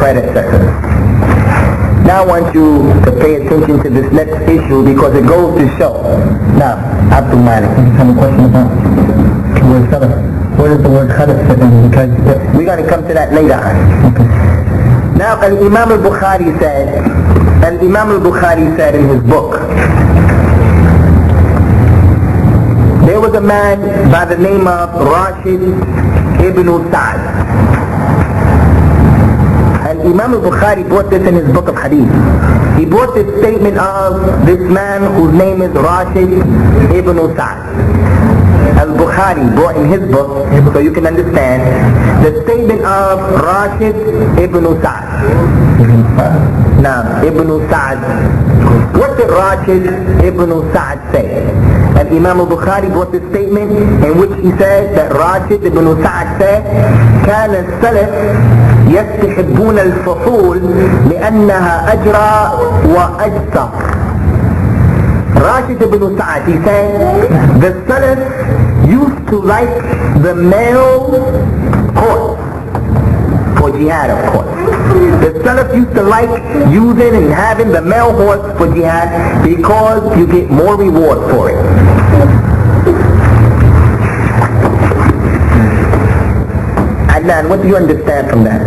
predecessors. Now I want you to pay attention to this next issue because it goes to show. Now, Abdul Malik. I just have a question about the word Salaf. Where does the word Khalaf fit in? Because we're going to come to that later on. Okay. Now, Imam al-Bukhari said in his book, there was a man by the name of Rashid ibn Sa'd. And Imam al-Bukhari brought this in his book of hadith. He brought this statement of this man whose name is Rashid ibn Sa'd. Al-Bukhari brought in his book, so you can understand, the statement of Rashid ibn Sa'd. Now, Ibn Sa'd, what did Rashid ibn Sa'd say? And Imam al-Bukhari brought this statement in which he said that Rashid ibn Sa'd said, كان السلف يستحبون الفحول لأنها أجرى وأجسر. Rashid ibn Sa'd, he said, the Salaf used to like the male horse for jihad, of course. The Salaf used to like using and having the male horse for jihad because you get more reward for it. Adnan, what do you understand from that?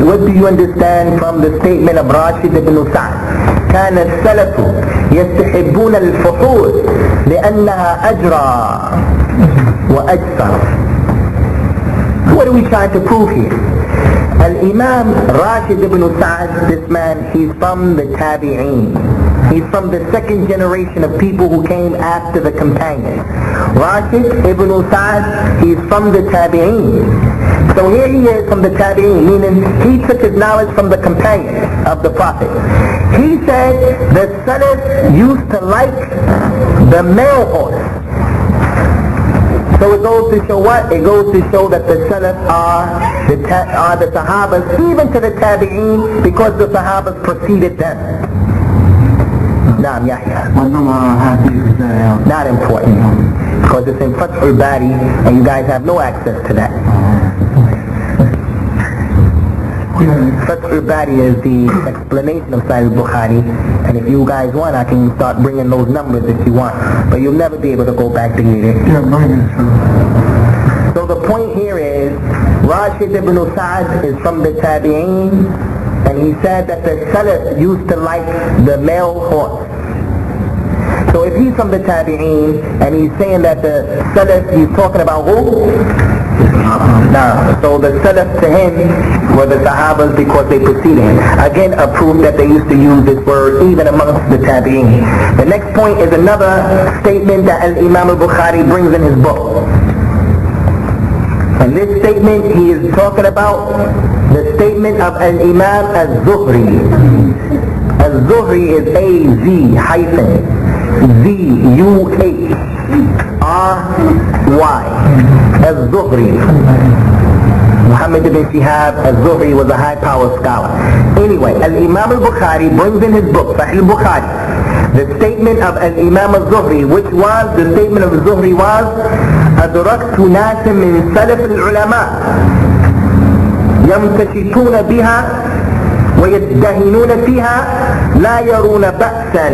What do you understand from the statement of Rashid ibn Sa'd? كان السلف يستحبون الفحول لأنها أجرى وأجسر. What are we trying to prove here? Al-Imam Rashid ibn Sa'd, this man, he's from the Tabi'een. He's from the second generation of people who came after the companions. Rashid ibn Sa'd, he's from the Tabi'een. So here he is from the Tabi'een, meaning he took his knowledge from the companions of the Prophet. He said the Salaf used to like the male horse. So it goes to show what? It goes to show that the Salaf are the Sahabas, even to the Tabi'een, because the Sahabas preceded them. Naam, Yahya. Not important, because it's in Fath al-Bari, and you guys have no access to that. Fath al-Bari is the explanation of Sahih al-Bukhari, and if you guys want, I can start bringing those numbers if you want, but you'll never be able to go back to read it. So the point here is, Rashid ibn Sa'd is from the Tabi'een, and he said that the Salaf used to like the male horse. So if he's from the Tabi'een, and he's saying that the Salaf, he's talking about who? Now, so the Salaf to him were the Sahabas because they preceded him. Again, a proof that they used to use this word even amongst the Tabi'een. The next point is another statement that Imam al-Bukhari brings in his book. And this statement, he is talking about the statement of Imam Al-Zuhri. Al-Zuhri is A-Z-Z-U-H-R-Y. Al-Zuhri. Muhammad ibn Shihab Al-Zuhri was a high-powered scholar. Anyway, Al-Imam al-Bukhari brings in his book, Sahih al-Bukhari, the statement of Al-Imam al-Zuhri, which was, the statement of al-Zuhri was, أدركت ناس من سلف العلماء يمتشطون بها ويدهنون فيها لا يرون بأسا.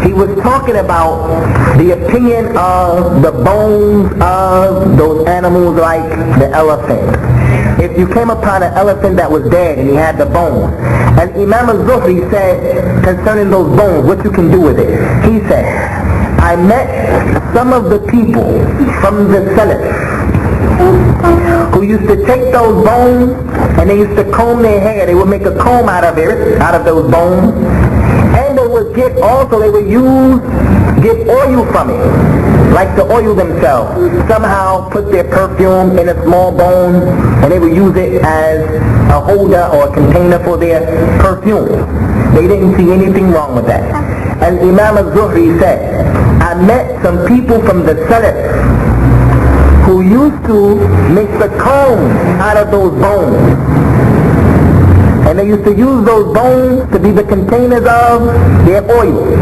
He was talking about the opinion of the bones of those animals like the elephant. If you came upon an elephant that was dead and he had the bones, and Imam al-Zuhri said concerning those bones, what you can do with it, he said, I met some of the people from the Salaf who used to take those bones and they used to comb their hair. They would make a comb out of those bones, and they would get oil from it, like to oil themselves. Somehow put their perfume in a small bone and they would use it as a holder or a container for their perfume. They didn't see anything wrong with that. And Imam al-Zuhri said, I met some people from the Salaf who used to make the comb out of those bones. And they used to use those bones to be the containers of their oil.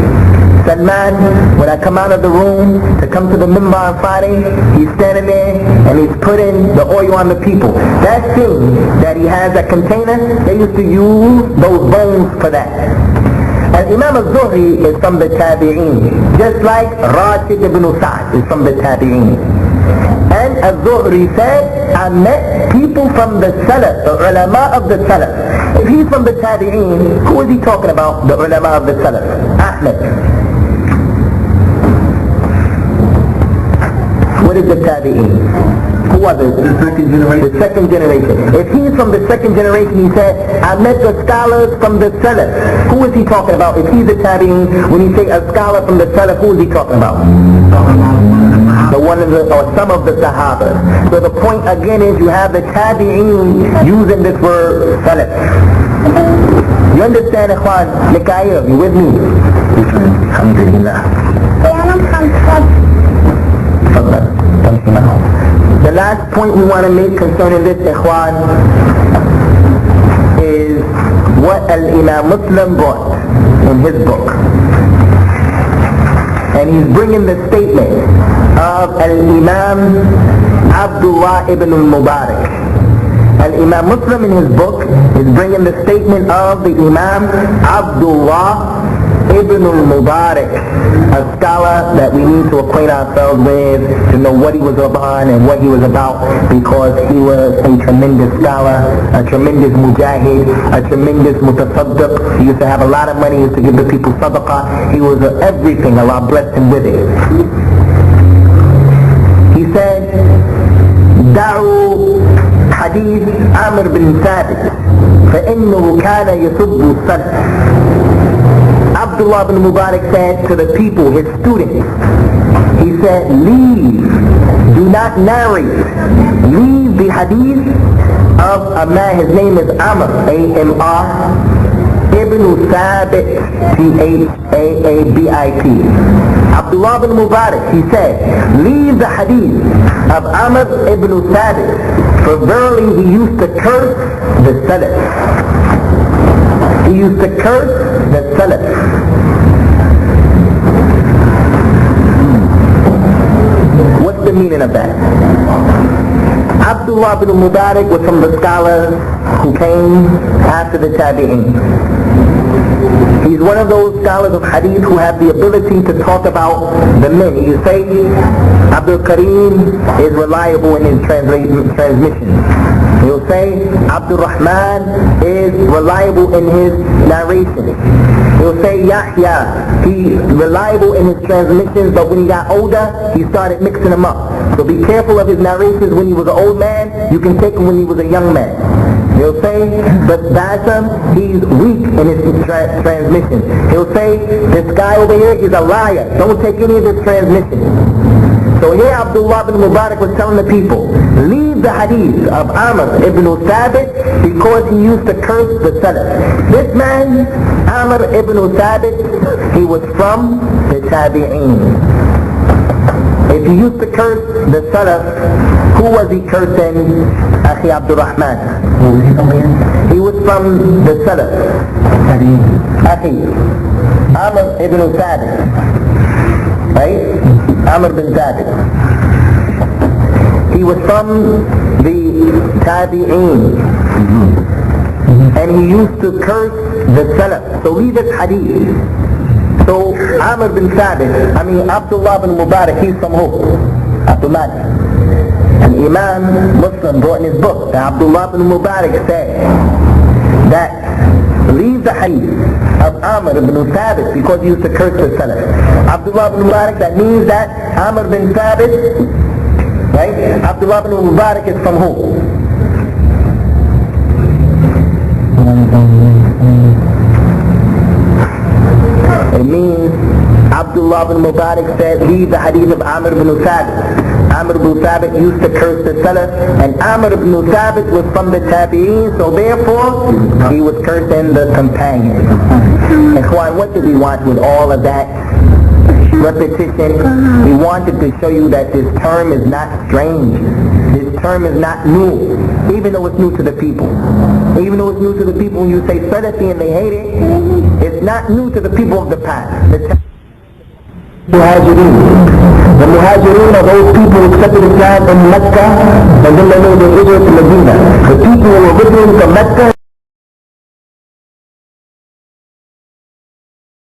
Salman, when I come out of the room to come to the minbar on Friday, he's standing there and he's putting the oil on the people. That thing that he has, that container, they used to use those bones for that. And Imam al-Zuhri is from the Tabi'een, just like Rashid ibn Sa'd is from the Tabi'een. And al-Zuhri said, I met people from the Salaf, the ulama of the Salaf. If he's from the Tabi'een, who is he talking about, the ulama of the Salaf? Ahmed. What is the Tabi'een? Who are the second generation? The second generation. If he's from the second generation, he said, I met the scholars from the Salaf. Who is he talking about? If he's a Tabi'een, when he say a scholar from the Salaf, who is he talking about? The one of the, or some of the Sahaba. So the point again is you have the Tabi'een using this word Salaf. You understand, Ikhwan? Mikhail, you with me? Alhamdulillah. The last point we want to make concerning this, Ikhwan, is what Al-Imam Muslim brought in his book. And he's bringing the statement of Al-Imam Abdullah ibn al-Mubarak. Al-Imam Muslim in his book is bringing the statement of the Imam Abdullah ibn al-Mubarak, a scholar that we need to acquaint ourselves with, to know what he was upon and what he was about, because he was a tremendous scholar, a tremendous mujahid, a tremendous mutasaddiq. He used to have a lot of money, he used to give the people sadaqah. He was everything. Allah blessed him with it. He said, دعوا حديث عامر بن ثابت فإنه كان يسب السلف. Abdullah ibn Mubarak said to the people, his students, he said, leave, do not narrate, leave the hadith of a man, his name is Amr, A-M-R, ibn Thabit, T-H-A-A-B-I-T. Abdullah ibn Mubarak, he said, leave the hadith of Amr ibn Thabit, for verily he used to curse the Salaf. He used to curse the Salaf. What's the meaning of that? Abdullah ibn Mubarak was from the scholars who came after the Tabi'in. He's one of those scholars of hadith who have the ability to talk about the men. You say Abdul Karim is reliable in his transmission. He'll say Abdul Rahman is reliable in his narration. He'll say Yahya, he's reliable in his transmissions, but when he got older, he started mixing them up. So be careful of his narrations when he was an old man. You can take him when he was a young man. He'll say, but Bassam, he's weak in his transmission. He'll say, this guy over here is a liar. Don't take any of his transmissions. So here Abdullah ibn Mubarak was telling the people, leave the hadith of Amr ibn Thabit because he used to curse the Salaf. This man, Amr ibn Thabit, he was from the Tabi'een. If he used to curse the Salaf, who was he cursing? Akhi Abdul Rahman. He was from the Salaf. Akhi, Amr ibn Thabit. Right? Amr bin Thabit. He was from the Tabi'een. And he used to curse the Salaf. So leave this hadith. So Amr bin Thabit, Abdullah bin Mubarak, he's from who? Abdullah. And Imam Muslim brought in his book that Abdullah bin Mubarak said that leave the hadith of Amr ibn Thabit because he used to curse the Salaf. Abdullah ibn Mubarak, that means that Amr bin Thabit, right? Abdullah ibn Mubarak is from who? It means Abdullah ibn Mubarak said, leave the hadith of Amr ibn Thabit. Amr ibn Thabit used to curse the Salaf, and Amr ibn Thabit was from the Tabi'een, so therefore he was cursing the companions. Ikhwan, what did we want with all of that repetition? We wanted to show you that this term is not strange. This term is not new, even though it's new to the people. Even though it's new to the people, when you say Salafi and they hate it, it's not new to the people of the past. Muhajirin. The Muhajirin are those people who accepted Islam in Mecca and then they moved their hijrah to Medina. The people who were with him from Mecca